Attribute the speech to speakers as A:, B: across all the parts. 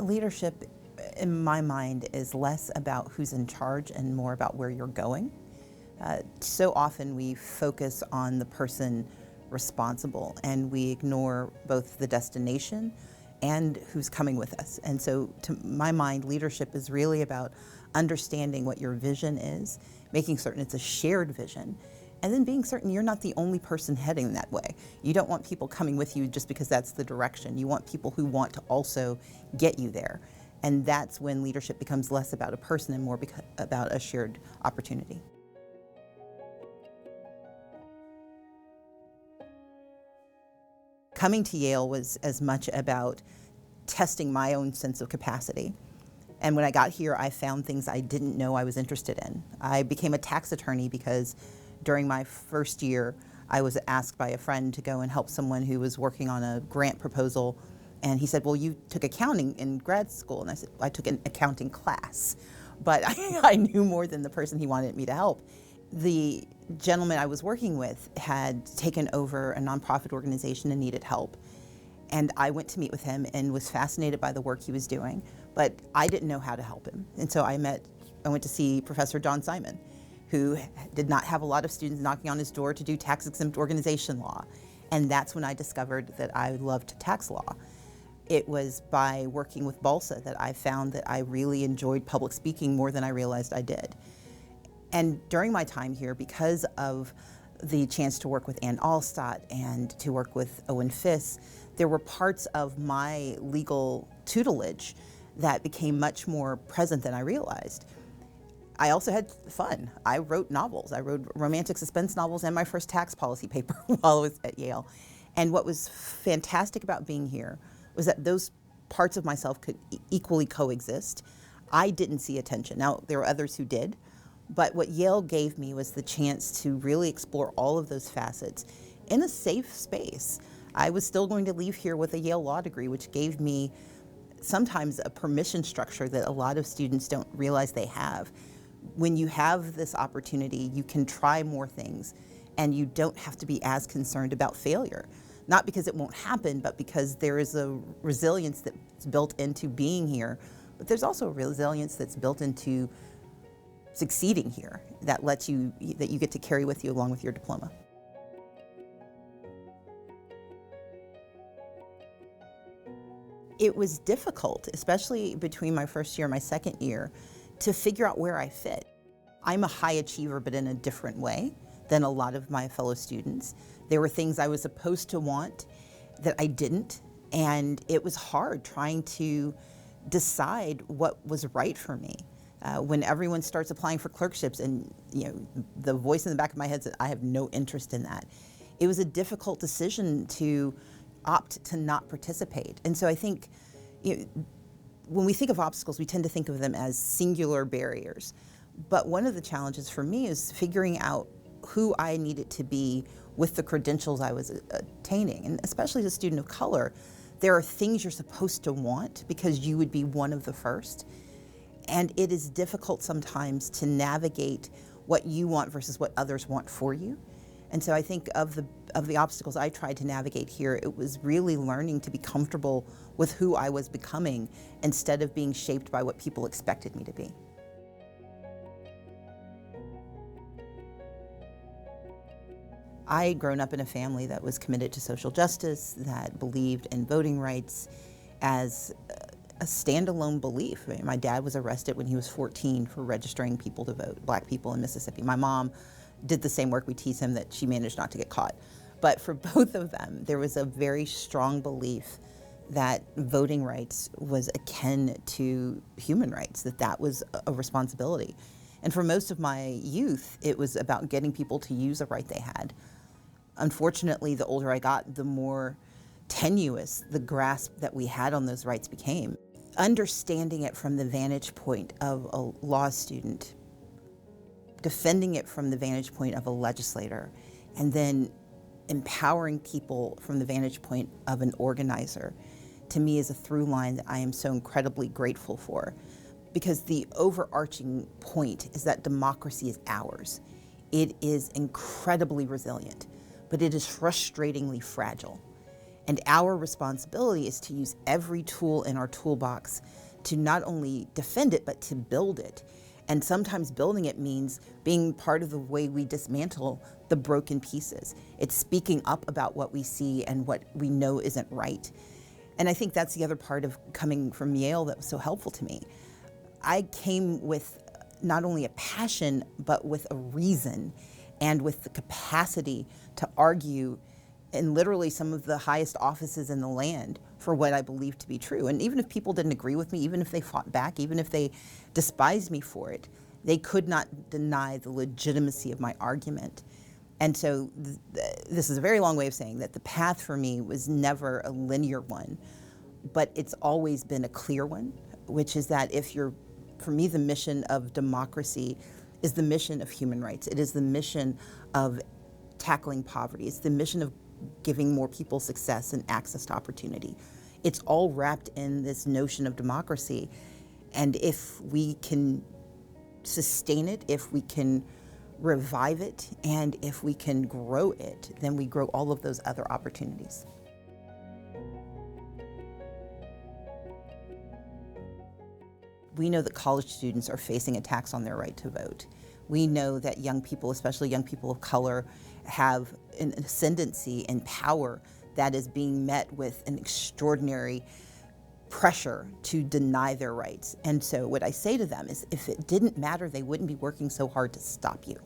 A: Leadership, in my mind, is less about who's in charge and more about where you're going. So often we focus on the person responsible and we ignore both the destination and who's coming with us. And so to my mind, leadership is really about understanding what your vision is, making certain it's a shared vision, and then being certain you're not the only person heading that way. You don't want people coming with you just because that's the direction. You want people who want to also get you there. And that's when leadership becomes less about a person and more about a shared opportunity. Coming to Yale was as much about testing my own sense of capacity. And when I got here, I found things I didn't know I was interested in. I became a tax attorney because during my first year, I was asked by a friend to go and help someone who was working on a grant proposal. And he said, well, you took accounting in grad school. And I said, I took an accounting class. But I knew more than the person he wanted me to help. The gentleman I was working with had taken over a nonprofit organization and needed help. And I went to meet with him and was fascinated by the work he was doing, but I didn't know how to help him. And so I went to see Professor John Simon, who did not have a lot of students knocking on his door to do tax-exempt organization law. And that's when I discovered that I loved tax law. It was by working with Balsa that I found that I really enjoyed public speaking more than I realized I did. And during my time here, because of the chance to work with Ann Allstott and to work with Owen Fiss, there were parts of my legal tutelage that became much more present than I realized. I also had fun. I wrote novels. I wrote romantic suspense novels and my first tax policy paper while I was at Yale. And what was fantastic about being here was that those parts of myself could equally coexist. I didn't see attention. Now, there were others who did, but what Yale gave me was the chance to really explore all of those facets in a safe space. I was still going to leave here with a Yale Law degree, which gave me sometimes a permission structure that a lot of students don't realize they have. When you have this opportunity, you can try more things, and you don't have to be as concerned about failure. Not because it won't happen, but because there is a resilience that's built into being here, but there's also a resilience that's built into succeeding here that you get to carry with you along with your diploma. It was difficult, especially between my first year and my second year, to figure out where I fit. I'm a high achiever, but in a different way than a lot of my fellow students. There were things I was supposed to want that I didn't, and it was hard trying to decide what was right for me. When everyone starts applying for clerkships and the voice in the back of my head said, I have no interest in that. It was a difficult decision to opt to not participate. And so I think when we think of obstacles, we tend to think of them as singular barriers. But one of the challenges for me is figuring out who I needed to be with the credentials I was attaining. And especially as a student of color, there are things you're supposed to want because you would be one of the first. And it is difficult sometimes to navigate what you want versus what others want for you. And so I think of the obstacles I tried to navigate here, it was really learning to be comfortable with who I was becoming instead of being shaped by what people expected me to be. I had grown up in a family that was committed to social justice, that believed in voting rights as a standalone belief. I mean, my dad was arrested when he was 14 for registering people to vote, black people in Mississippi. My mom did the same work. We tease him that she managed not to get caught. But for both of them, there was a very strong belief that voting rights was akin to human rights, that was a responsibility. And for most of my youth, it was about getting people to use a right they had. Unfortunately, the older I got, the more tenuous the grasp that we had on those rights became. Understanding it from the vantage point of a law student, defending it from the vantage point of a legislator, and then empowering people from the vantage point of an organizer, to me is a through line that I am so incredibly grateful for. Because the overarching point is that democracy is ours. It is incredibly resilient, but it is frustratingly fragile. And our responsibility is to use every tool in our toolbox to not only defend it, but to build it. And sometimes building it means being part of the way we dismantle the broken pieces. It's speaking up about what we see and what we know isn't right. And I think that's the other part of coming from Yale that was so helpful to me. I came with not only a passion, but with a reason and with the capacity to argue in literally some of the highest offices in the land for what I believe to be true. And even if people didn't agree with me, even if they fought back, even if they despised me for it, they could not deny the legitimacy of my argument. And so this is a very long way of saying that the path for me was never a linear one, but it's always been a clear one, which is that for me, the mission of democracy is the mission of human rights. It is the mission of tackling poverty. It's the mission of giving more people success and access to opportunity. It's all wrapped in this notion of democracy. And if we can sustain it, if we can revive it, and if we can grow it, then we grow all of those other opportunities. We know that college students are facing attacks on their right to vote. We know that young people, especially young people of color, have an ascendancy and power that is being met with an extraordinary pressure to deny their rights. And so what I say to them is, if it didn't matter, they wouldn't be working so hard to stop you.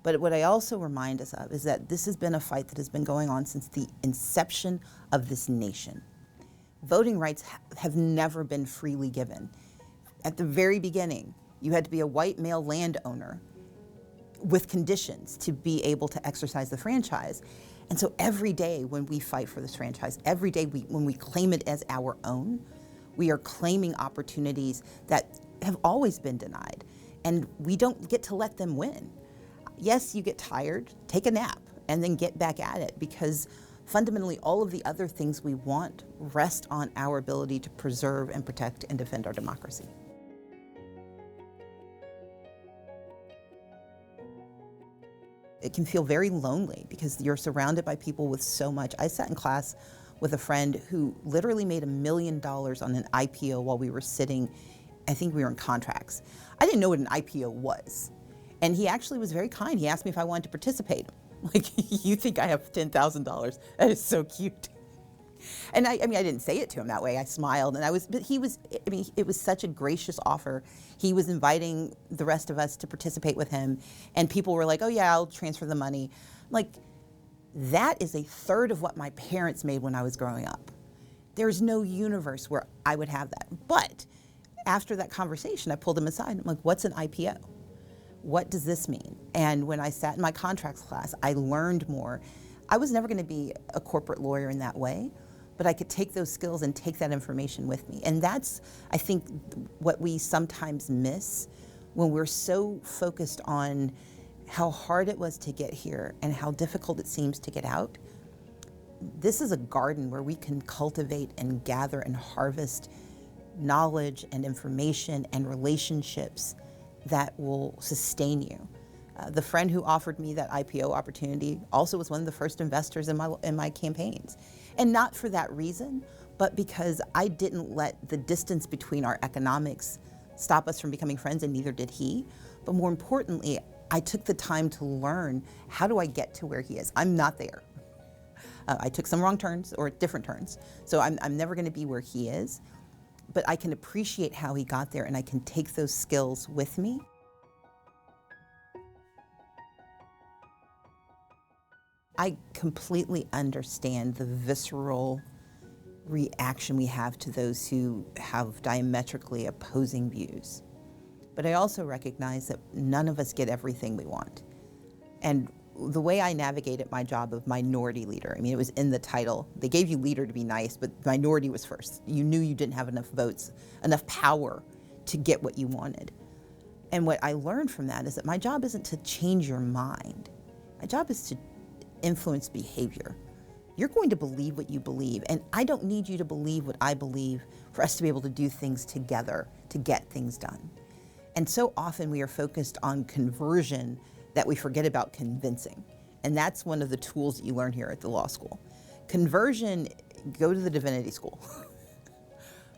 A: But what I also remind us of is that this has been a fight that has been going on since the inception of this nation. Voting rights have never been freely given. At the very beginning, you had to be a white male landowner with conditions to be able to exercise the franchise. And so every day when we fight for this franchise, every day when we claim it as our own, we are claiming opportunities that have always been denied. And we don't get to let them win. Yes, you get tired, take a nap, and then get back at it, because fundamentally all of the other things we want rest on our ability to preserve and protect and defend our democracy. It can feel very lonely because you're surrounded by people with so much. I sat in class with a friend who literally made $1 million on an IPO while we were sitting, I think we were in contracts. I didn't know what an IPO was. And he actually was very kind. He asked me if I wanted to participate. Like, you think I have $10,000? That is so cute. And I didn't say it to him that way. I smiled, but it was such a gracious offer. He was inviting the rest of us to participate with him, and people were like, oh yeah, I'll transfer the money. Like, that is a third of what my parents made when I was growing up. There's no universe where I would have that. But after that conversation, I pulled him aside, and I'm like, what's an IPO? What does this mean? And when I sat in my contracts class, I learned more. I was never going to be a corporate lawyer in that way, but I could take those skills and take that information with me. And that's, I think, what we sometimes miss when we're so focused on how hard it was to get here and how difficult it seems to get out. This is a garden where we can cultivate and gather and harvest knowledge and information and relationships that will sustain you. The friend who offered me that IPO opportunity also was one of the first investors in my campaigns. And not for that reason, but because I didn't let the distance between our economics stop us from becoming friends, and neither did he. But more importantly, I took the time to learn, how do I get to where he is? I'm not there. I took some wrong turns or different turns. So I'm never gonna be where he is, but I can appreciate how he got there, and I can take those skills with me. I completely understand the visceral reaction we have to those who have diametrically opposing views. But I also recognize that none of us get everything we want. And the way I navigated my job of minority leader, it was in the title. They gave you leader to be nice, but minority was first. You knew you didn't have enough votes, enough power to get what you wanted. And what I learned from that is that my job isn't to change your mind. My job is to influence behavior. You're going to believe what you believe, and I don't need you to believe what I believe for us to be able to do things together to get things done. And so often we are focused on conversion that we forget about convincing. And that's one of the tools that you learn here at the law school. Conversion, go to the divinity school.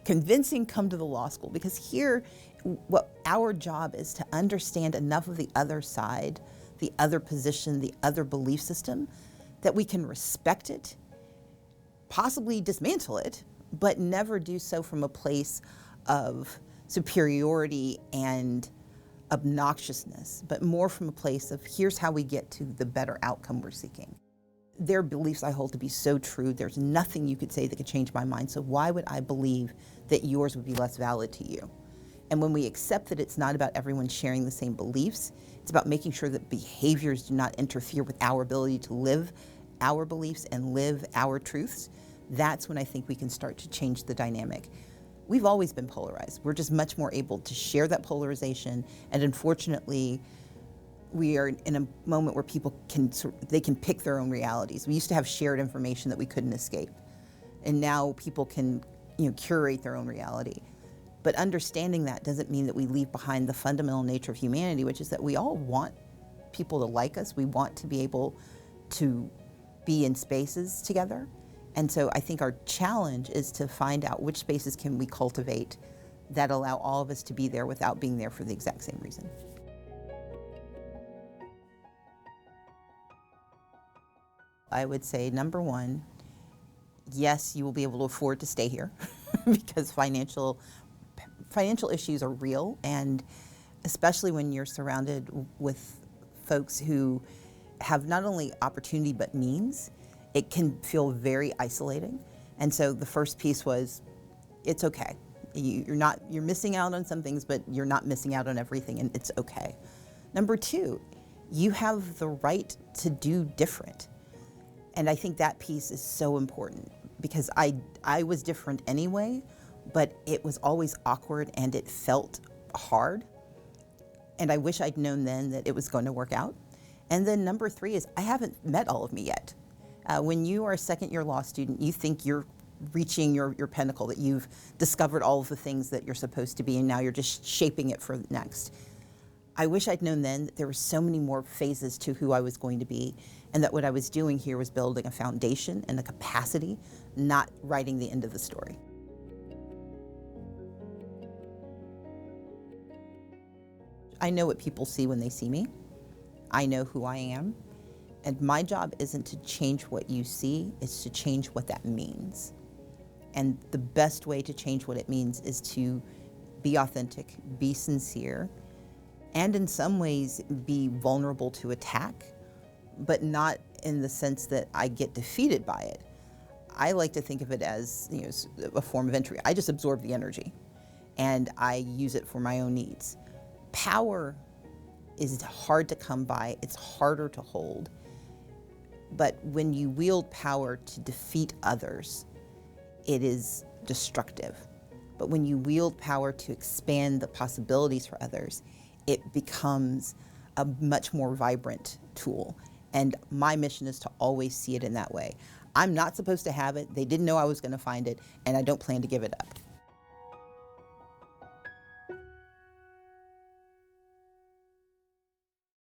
A: Convincing, come to the law school, because here, what our job is to understand enough of the other side, the other position, the other belief system, that we can respect it, possibly dismantle it, but never do so from a place of superiority and obnoxiousness, but more from a place of here's how we get to the better outcome we're seeking. Their beliefs I hold to be so true. There's nothing you could say that could change my mind. So why would I believe that yours would be less valid to you? And when we accept that it's not about everyone sharing the same beliefs, it's about making sure that behaviors do not interfere with our ability to live our beliefs and live our truths, that's when I think we can start to change the dynamic. We've always been polarized. We're just much more able to share that polarization, and unfortunately, we are in a moment where people can pick their own realities. We used to have shared information that we couldn't escape, and now people can curate their own reality. But understanding that doesn't mean that we leave behind the fundamental nature of humanity, which is that we all want people to like us. We want to be able to be in spaces together. And so I think our challenge is to find out which spaces can we cultivate that allow all of us to be there without being there for the exact same reason. I would say, number one, yes, you will be able to afford to stay here because financial issues are real, and especially when you're surrounded with folks who have not only opportunity but means, it can feel very isolating. And so the first piece was, it's okay. You're missing out on some things, but you're not missing out on everything, and it's okay. Number two, you have the right to do different. And I think that piece is so important because I was different anyway, but it was always awkward and it felt hard. And I wish I'd known then that it was going to work out. And then number three is I haven't met all of me yet. When you are a second-year law student, you think you're reaching your pinnacle, that you've discovered all of the things that you're supposed to be, and now you're just shaping it for the next. I wish I'd known then that there were so many more phases to who I was going to be, and that what I was doing here was building a foundation and a capacity, not writing the end of the story. I know what people see when they see me. I know who I am. And my job isn't to change what you see, it's to change what that means. And the best way to change what it means is to be authentic, be sincere, and in some ways be vulnerable to attack, but not in the sense that I get defeated by it. I like to think of it as a form of entry. I just absorb the energy and I use it for my own needs. Power is hard to come by, it's harder to hold. But when you wield power to defeat others, it is destructive. But when you wield power to expand the possibilities for others, it becomes a much more vibrant tool. And my mission is to always see it in that way. I'm not supposed to have it. They didn't know I was going to find it, and I don't plan to give it up.